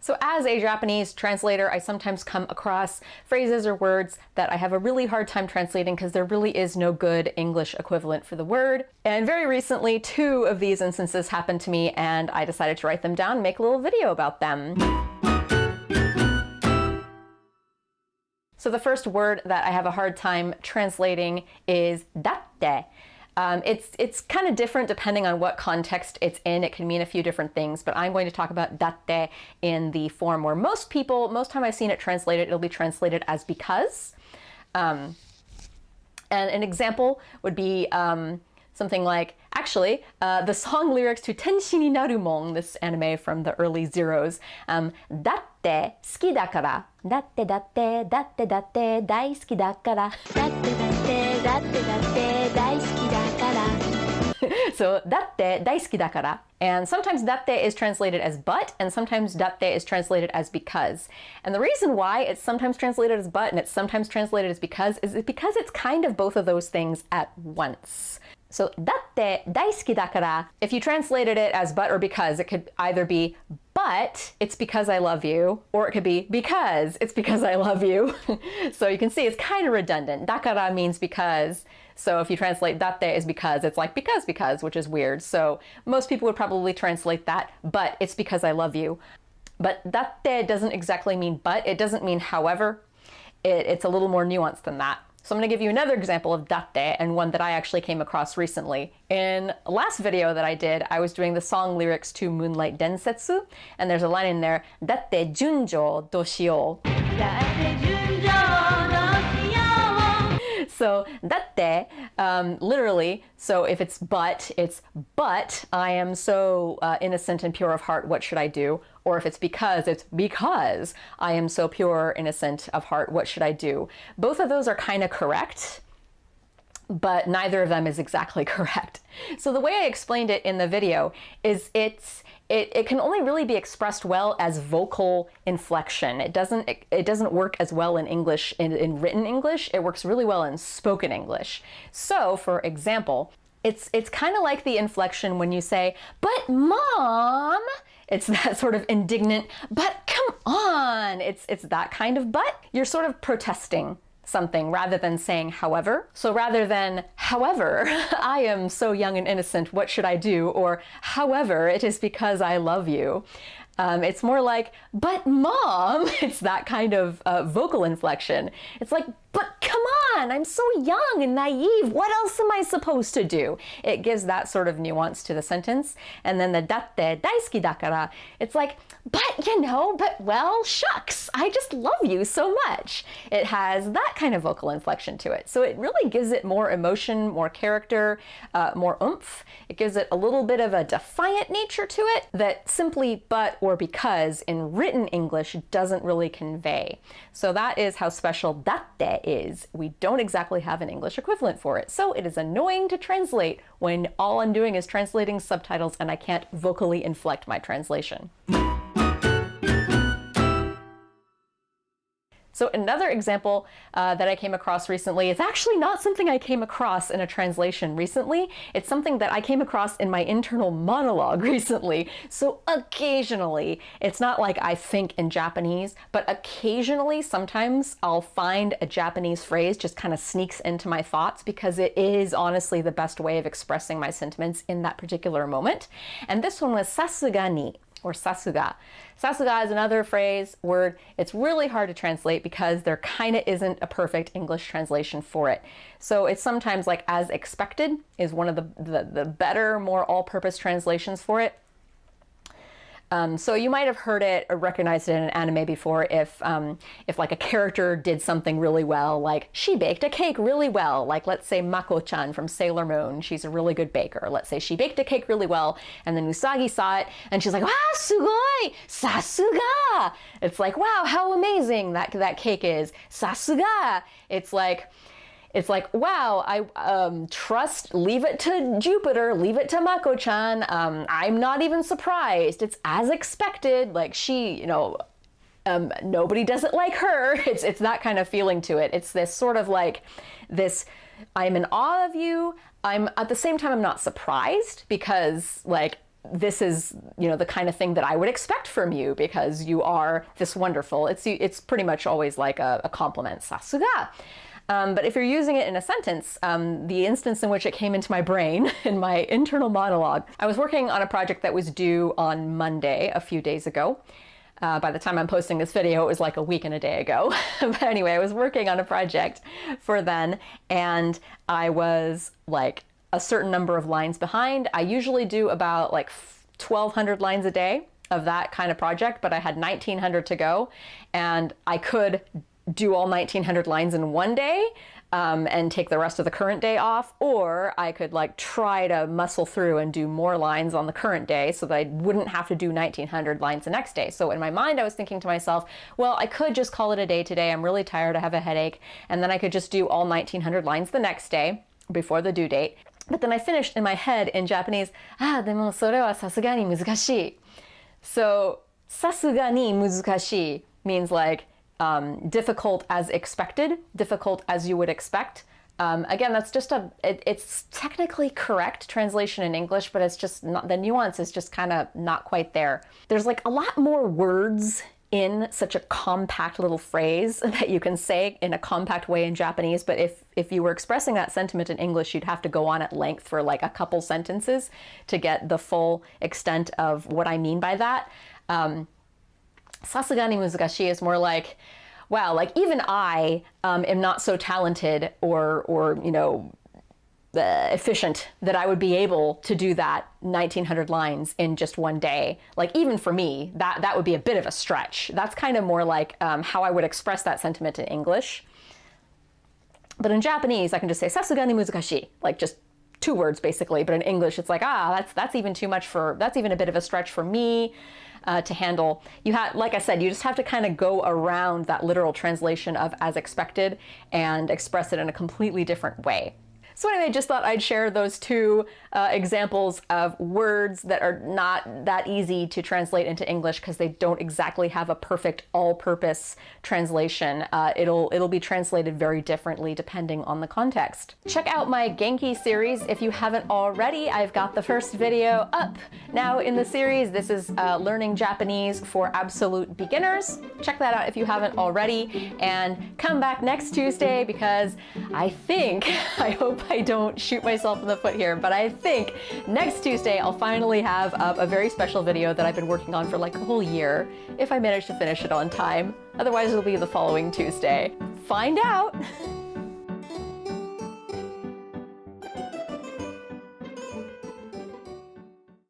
So as a Japanese translator, I sometimes come across phrases or words that I have a really hard time translating because there really is no good English equivalent for the word. And very recently, 2 of these instances happened to me, and I decided to write them down and make a little video about them. So the first word that I have a hard time translating is datte. It's kind of different depending on what context it's in. It can mean a few different things, but I'm going to talk about datte in the form where most time I've seen it translated, it'll be translated as because. And an example would be something like, actually, the song lyrics to Tenshi ni Narumon, this anime from the early zeros, datte suki dakara, datte datte, datte datte, daisuki dakara. Datte datte, datte datte, daisuki dakara. So, datte daisuki dakara. And sometimes datte is translated as but, and sometimes datte is translated as because. And the reason why it's sometimes translated as but and it's sometimes translated as because is because it's kind of both of those things at once. So, datte daisuki dakara, if you translated it as but or because, it could either be but it's because I love you, or it could be because it's because I love you. So you can see it's kind of redundant. Dakara means because. So if you translate datte as because, it's like because, which is weird. So most people would probably translate that, but it's because I love you. But datte doesn't exactly mean but, it doesn't mean however. It's a little more nuanced than that. So I'm going to give you another example of datte, and one that I actually came across recently. In the last video that I did, I was doing the song lyrics to Moonlight Densetsu, and there's a line in there, datte junjo do shiyou. So datte, literally, so if it's but I am so innocent and pure of heart, what should I do? Or if it's because I am so pure, innocent of heart, what should I do? Both of those are kind of correct, but neither of them is exactly correct. So the way I explained it in the video is it can only really be expressed well as vocal inflection. It doesn't work as well in English, in written English. It works really well in spoken English. So, for example, it's kind of like the inflection when you say, "But mom," it's that sort of indignant, "But come on," it's that kind of but. You're sort of protesting something rather than saying however. So rather than however, I am so young and innocent, what should I do? Or however, it is because I love you. It's more like, but mom, it's that kind of vocal inflection. It's like, but come on, I'm so young and naive. What else am I supposed to do? It gives that sort of nuance to the sentence. And then the datte daisuki dakara, it's like, but well, shucks, I just love you so much. It has that kind of vocal inflection to it. So it really gives it more emotion, more character, more oomph. It gives it a little bit of a defiant nature to it that simply but or because in written English doesn't really convey. So that is how special datte is. We don't exactly have an English equivalent for it. So it is annoying to translate when all I'm doing is translating subtitles and I can't vocally inflect my translation. So another example that I came across recently is actually not something I came across in a translation recently. It's something that I came across in my internal monologue recently. So occasionally, it's not like I think in Japanese, but occasionally, sometimes I'll find a Japanese phrase just kind of sneaks into my thoughts because it is honestly the best way of expressing my sentiments in that particular moment. And this one was sasuga ni, or sasuga. Sasuga is another word. It's really hard to translate because there kind of isn't a perfect English translation for it. So it's sometimes like as expected is one of the better, more all-purpose translations for it. So you might have heard it or recognized it in an anime before if like a character did something really well, like she baked a cake really well, like let's say Mako-chan from Sailor Moon, she's a really good baker. Let's say she baked a cake really well, and then Usagi saw it, and she's like, "Wow, sugoi! Sasuga!" It's like, wow, how amazing that cake is. Sasuga! It's like, wow, I leave it to Jupiter, leave it to Mako-chan. I'm not even surprised. It's as expected. Like she, nobody does it like her. It's that kind of feeling to it. It's this sort of like this, I'm in awe of you. At the same time, I'm not surprised because like this is, the kind of thing that I would expect from you because you are this wonderful. It's pretty much always like a compliment, Sasuga. But if you're using it in a sentence, the instance in which it came into my brain, in my internal monologue, I was working on a project that was due on Monday, a few days ago. By the time I'm posting this video, it was like a week and a day ago. But anyway, I was working on a project for then, and I was like a certain number of lines behind. I usually do about like 1,200 lines a day of that kind of project, but I had 1,900 to go, and I could do all 1,900 lines in one day and take the rest of the current day off, or I could like try to muscle through and do more lines on the current day so that I wouldn't have to do 1,900 lines the next day. So in my mind, I was thinking to myself, well, I could just call it a day today. I'm really tired, I have a headache, and then I could just do all 1,900 lines the next day before the due date. But then I finished in my head in Japanese, demo sore wa sasuga ni muzukashii. So sasuga ni muzukashii means like difficult as expected, difficult as you would expect. Again, that's just it's technically correct translation in English, but it's just not, the nuance is just kind of not quite there. There's like a lot more words in such a compact little phrase that you can say in a compact way in Japanese, but if you were expressing that sentiment in English, you'd have to go on at length for like a couple sentences to get the full extent of what I mean by that. Sasuga ni muzukashii is more like, wow, like even I am not so talented or efficient that I would be able to do that 1,900 lines in just one day. Like even for me, that would be a bit of a stretch. That's kind of more like how I would express that sentiment in English. But in Japanese, I can just say sasuga ni muzukashii, like just 2 words basically. But in English, it's like, that's even too much that's even a bit of a stretch for me to handle. Like I said, you just have to kind of go around that literal translation of as expected and express it in a completely different way. So anyway, just thought I'd share those 2 examples of words that are not that easy to translate into English because they don't exactly have a perfect all-purpose translation. It'll be translated very differently depending on the context. Check out my Genki series if you haven't already. I've got the first video up now in the series. This is learning Japanese for absolute beginners. Check that out if you haven't already, and come back next Tuesday because I hope I don't shoot myself in the foot here, but I think next Tuesday I'll finally have up a very special video that I've been working on for like a whole year, if I manage to finish it on time. Otherwise it'll be the following Tuesday. Find out!